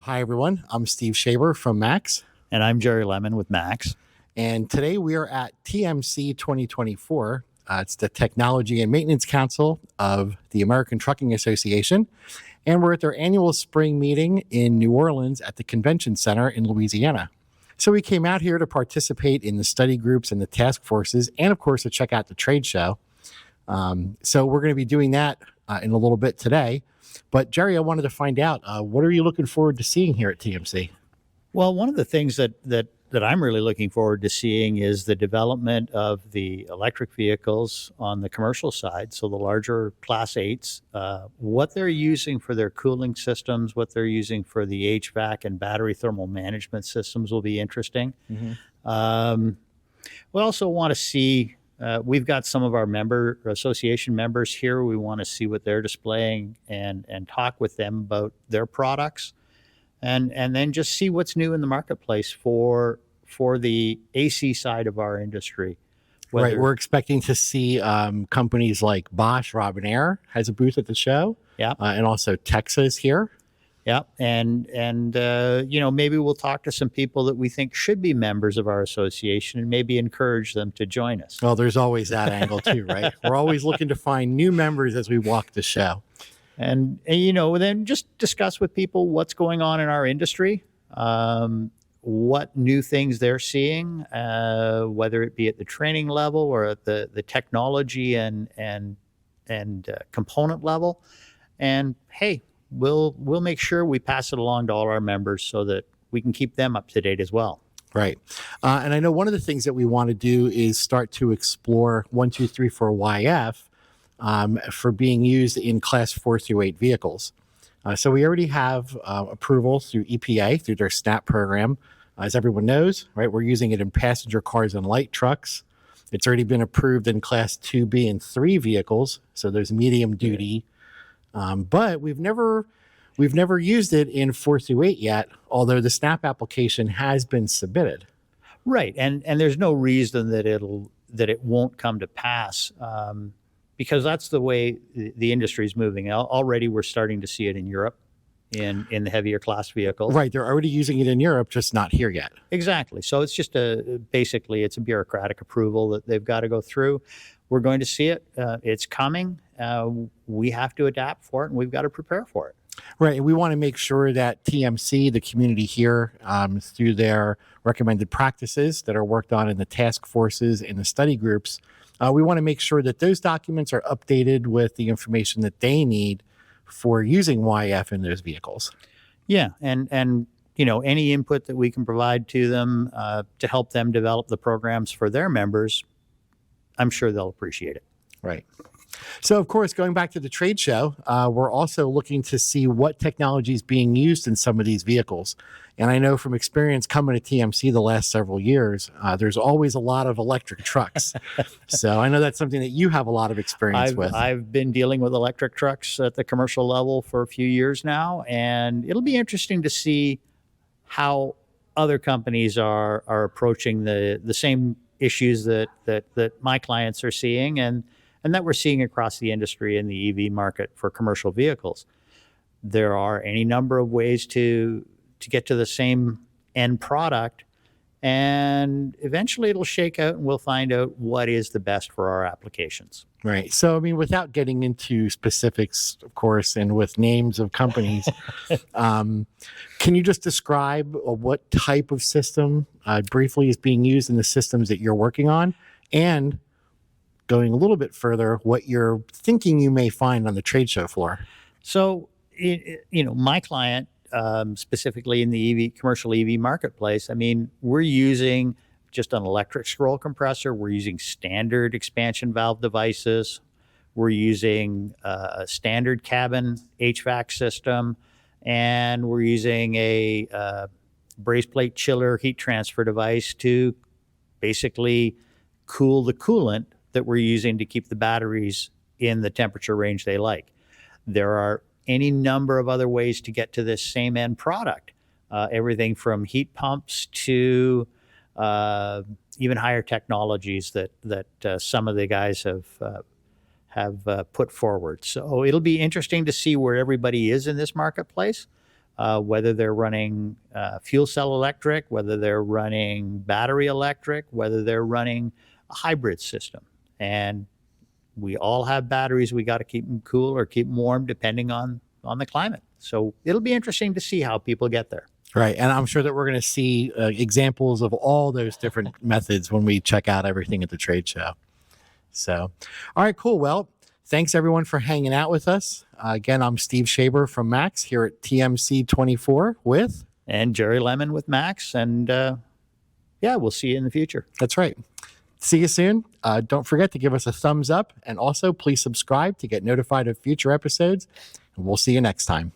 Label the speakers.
Speaker 1: Hi, everyone. I'm Steve Schaeber from MACS.
Speaker 2: And I'm Jerry Lemon with MACS.
Speaker 1: And today we are at TMC 2024. It's the Technology and Maintenance Council of the American Trucking Association. And we're at their annual spring meeting in New Orleans at the Convention Center in Louisiana. So we came out here to participate in the study groups and the task forces, and of course to check out the trade show. So we're going to be doing that in a little bit today. But Jerry, I wanted to find out, what are you looking forward to seeing here at TMC?
Speaker 2: Well, one of the things that I'm really looking forward to seeing is the development of the electric vehicles on the commercial side. So the larger Class 8s, what they're using for their cooling systems, what they're using for the HVAC and battery thermal management systems will be interesting. Mm-hmm. We also want to see, we've got some of our association members here. We want to see what they're displaying and talk with them about their products. And then just see what's new in the marketplace for the AC side of our industry.
Speaker 1: Right, we're expecting to see companies like Bosch, Robinair has a booth at the show.
Speaker 2: Yeah,
Speaker 1: and also Texas here.
Speaker 2: Yeah, and maybe we'll talk to some people that we think should be members of our association and maybe encourage them to join us.
Speaker 1: Well, there's always that angle too, right? We're always looking to find new members as we walk the show.
Speaker 2: And then just discuss with people what's going on in our industry, what new things they're seeing, whether it be at the training level or at the technology and component level. And hey, we'll make sure we pass it along to all our members so that we can keep them up to date as well.
Speaker 1: Right. And I know one of the things that we want to do is start to explore 123.4YF. For being used in Class 4 through 8 vehicles. So we already have approval through EPA, through their SNAP program. As everyone knows, right, we're using it in passenger cars and light trucks. It's already been approved in Class 2B and 3 vehicles, so there's medium duty. But we've never used it in 4 through 8 yet, although the SNAP application has been submitted.
Speaker 2: Right, and there's no reason that it won't come to pass. Because that's the way the industry is moving. Already we're starting to see it in Europe in the heavier class vehicles.
Speaker 1: Right, they're already using it in Europe, just not here yet.
Speaker 2: Exactly. So it's just basically it's a bureaucratic approval that they've got to go through. We're going to see it. It's coming. We have to adapt for it, and we've got to prepare for it.
Speaker 1: Right, and we want to make sure that TMC, the community here, through their recommended practices that are worked on in the task forces and the study groups, we want to make sure that those documents are updated with the information that they need for using YF in those vehicles.
Speaker 2: Yeah, and any input that we can provide to them to help them develop the programs for their members, I'm sure they'll appreciate it.
Speaker 1: Right. So, of course, going back to the trade show, we're also looking to see what technology is being used in some of these vehicles. And I know from experience coming to TMC the last several years, there's always a lot of electric trucks. So I know that's something that you have a lot of experience with.
Speaker 2: I've been dealing with electric trucks at the commercial level for a few years now, and it'll be interesting to see how other companies are approaching the same issues that my clients are seeing and that we're seeing across the industry in the EV market for commercial vehicles. There are any number of ways to get to the same end product, and eventually it'll shake out and we'll find out what is the best for our applications.
Speaker 1: Right. So, I mean, without getting into specifics, of course, and with names of companies, can you just describe what type of system briefly is being used in the systems that you're working on, and going a little bit further, what you're thinking you may find on the trade show floor?
Speaker 2: So, my client, specifically in the commercial EV marketplace, I mean, we're using just an electric scroll compressor. We're using standard expansion valve devices. We're using a standard cabin HVAC system, and we're using a braze plate chiller heat transfer device to basically cool the coolant that we're using to keep the batteries in the temperature range they like. There are any number of other ways to get to this same end product, everything from heat pumps to even higher technologies that some of the guys have put forward. So it'll be interesting to see where everybody is in this marketplace. whether they're running fuel cell electric, whether they're running battery electric, whether they're running a hybrid system. And we all have batteries. We got to keep them cool or keep them warm depending on the climate. So it'll be interesting to see how people get there.
Speaker 1: Right. And I'm sure that we're going to see examples of all those different methods when we check out everything at the trade show. So, all right, cool. Well, thanks everyone for hanging out with us. Again, I'm Steve Schaeber from MACS here at TMC 24 with...
Speaker 2: And Jerry Lemon with MACS. And yeah, we'll see you in the future.
Speaker 1: That's right. See you soon. Don't forget to give us a thumbs up, and also please subscribe to get notified of future episodes. And we'll see you next time.